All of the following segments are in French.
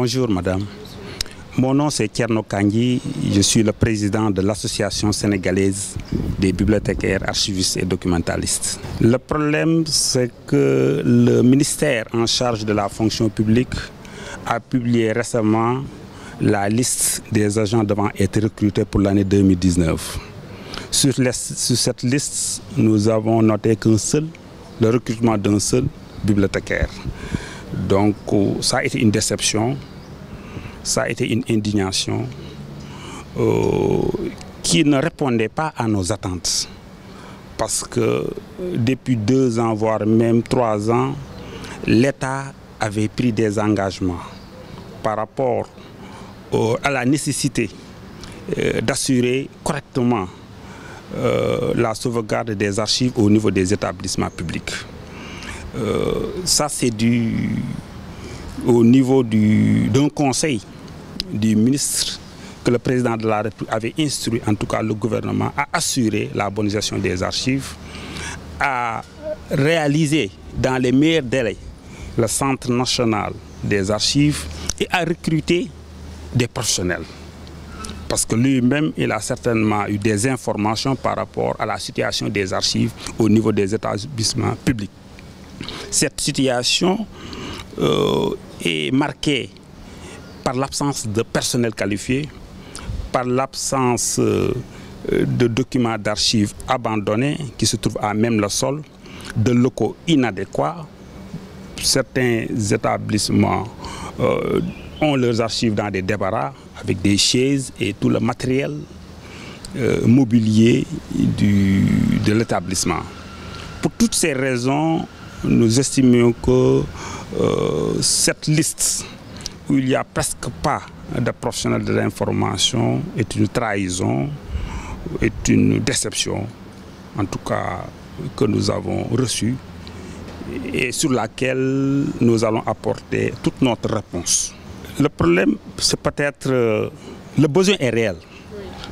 Bonjour madame. Mon nom c'est Thierno Kandji, je suis le président de l'association sénégalaise des bibliothécaires, archivistes et documentalistes. Le problème c'est que le ministère en charge de la fonction publique a publié récemment la liste des agents devant être recrutés pour l'année 2019. Sur cette liste, nous avons noté le recrutement d'un seul bibliothécaire. Donc ça a été une déception, ça a été une indignation qui ne répondait pas à nos attentes. Parce que depuis 2 ans, voire même 3 ans, l'État avait pris des engagements par rapport à la nécessité d'assurer correctement la sauvegarde des archives au niveau des établissements publics. Ça c'est dû au niveau d'un conseil du ministre que le président de la République avait instruit, en tout cas le gouvernement, à assurer la bonne gestion des archives, à réaliser dans les meilleurs délais le Centre national des archives et à recruter des professionnels. Parce que lui-même, il a certainement eu des informations par rapport à la situation des archives au niveau des établissements publics. Cette situation est marquée par l'absence de personnel qualifié, par l'absence de documents d'archives abandonnés qui se trouvent à même le sol, de locaux inadéquats. Certains établissements ont leurs archives dans des débarras avec des chaises et tout le matériel mobilier de l'établissement. Pour toutes ces raisons, nous estimons que cette liste où il n'y a presque pas de professionnels de l'information est une trahison, est une déception, en tout cas que nous avons reçue et sur laquelle nous allons apporter toute notre réponse. Le problème, c'est peut-être le besoin est réel,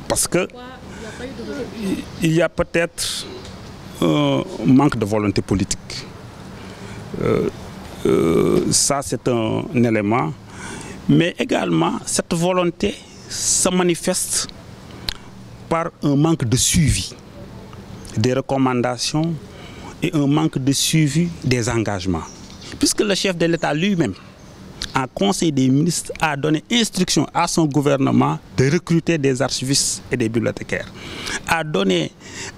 parce que il y a peut-être un manque de volonté politique. Ça c'est un élément, mais également cette volonté se manifeste par un manque de suivi des recommandations et un manque de suivi des engagements. Puisque le chef de l'État lui-même, en Conseil des ministres, a donné instruction à son gouvernement de recruter des archivistes et des bibliothécaires, a donné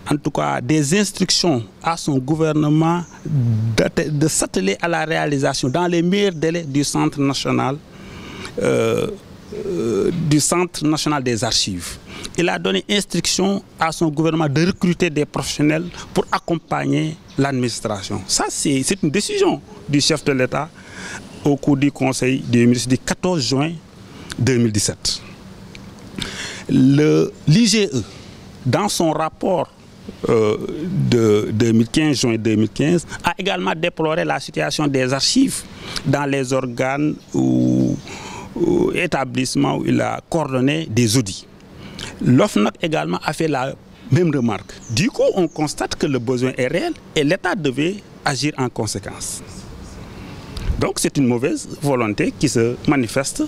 en tout cas des instructions à son gouvernement de s'atteler à la réalisation dans les meilleurs délais du Centre national des archives. Il a donné instruction à son gouvernement de recruter des professionnels pour accompagner l'administration. Ça, c'est une décision du chef de l'État au cours du Conseil des ministres du 14 juin 2017. L'IGE, dans son rapport de 2015, juin 2015, a également déploré la situation des archives dans les organes ou établissements où il a coordonné des audits. L'OFNAC également a fait la même remarque. Du coup, on constate que le besoin est réel et l'État devait agir en conséquence. Donc c'est une mauvaise volonté qui se manifeste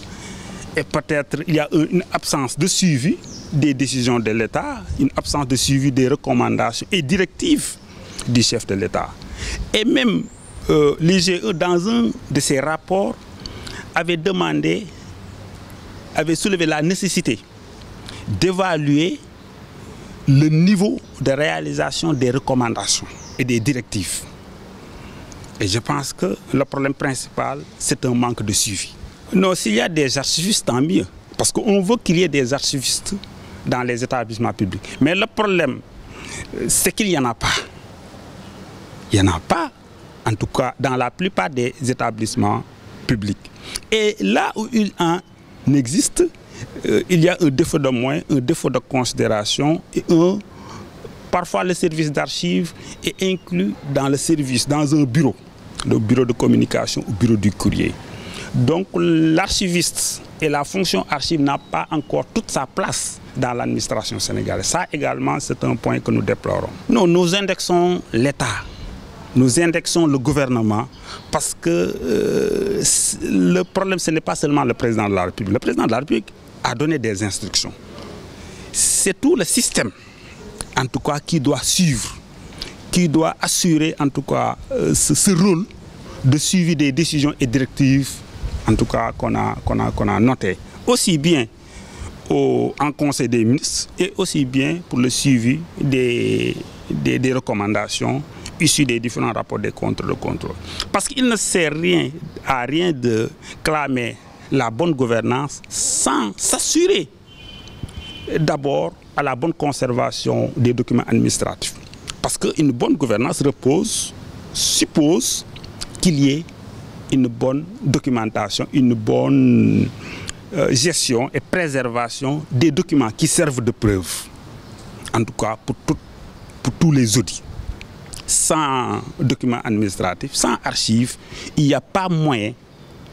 et peut-être il y a une absence de suivi des décisions de l'État, une absence de suivi des recommandations et directives du chef de l'État. Et même l'IGE, dans un de ses rapports, avait soulevé la nécessité d'évaluer le niveau de réalisation des recommandations et des directives. Et je pense que le problème principal, c'est un manque de suivi. Non, s'il y a des archivistes, tant mieux. Parce qu'on veut qu'il y ait des archivistes dans les établissements publics. Mais le problème, c'est qu'il n'y en a pas. Il n'y en a pas, en tout cas, dans la plupart des établissements publics. Et là où il en existe, il y a un défaut de moyens, un défaut de considération et parfois le service d'archives est inclus dans le service, dans un bureau, le bureau de communication ou bureau du courrier. Donc l'archiviste et la fonction archive n'a pas encore toute sa place dans l'administration sénégalaise. Ça également, c'est un point que nous déplorons. Non, nous indexons l'État nous indexons le gouvernement parce que le problème, ce n'est pas seulement le président de la République. Le président de la République a donné des instructions. C'est tout le système, en tout cas, qui doit suivre, qui doit assurer, en tout cas, ce rôle de suivi des décisions et directives, en tout cas, qu'on a noté. Aussi bien en Conseil des ministres et aussi bien pour le suivi des recommandations issues des différents rapports des contrôles. Parce qu'il ne sert à rien de clamer la bonne gouvernance sans s'assurer d'abord à la bonne conservation des documents administratifs. Parce qu'une bonne gouvernance suppose qu'il y ait une bonne documentation, une bonne gestion et préservation des documents qui servent de preuve, en tout cas pour tous les audits. Sans documents administratifs, sans archives, il n'y a pas moyen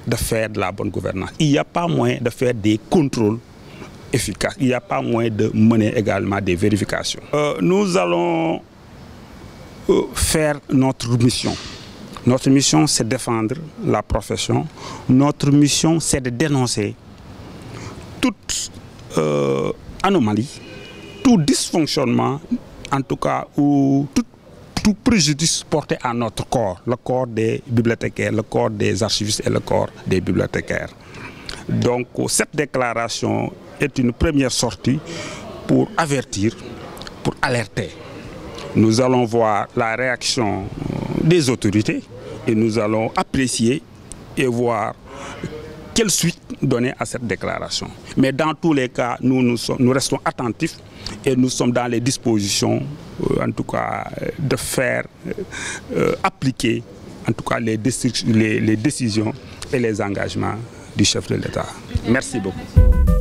de faire de la bonne gouvernance. Il n'y a pas moyen de faire des contrôles efficaces. Il n'y a pas moyen de mener également des vérifications. Nous allons faire notre mission. Notre mission, c'est de défendre la profession. Notre mission, c'est de dénoncer toute anomalie, tout dysfonctionnement, en tout cas, ou tout préjudice porté à notre corps, le corps des bibliothécaires, le corps des archivistes et le corps des bibliothécaires. Donc, cette déclaration est une première sortie pour avertir, pour alerter. Nous allons voir la réaction des autorités et nous allons apprécier et voir quelle suite donner à cette déclaration. Mais dans tous les cas, nous restons attentifs et nous sommes dans les dispositions, en tout cas, de faire appliquer, en tout cas, les décisions et les engagements du chef de l'État. Merci beaucoup.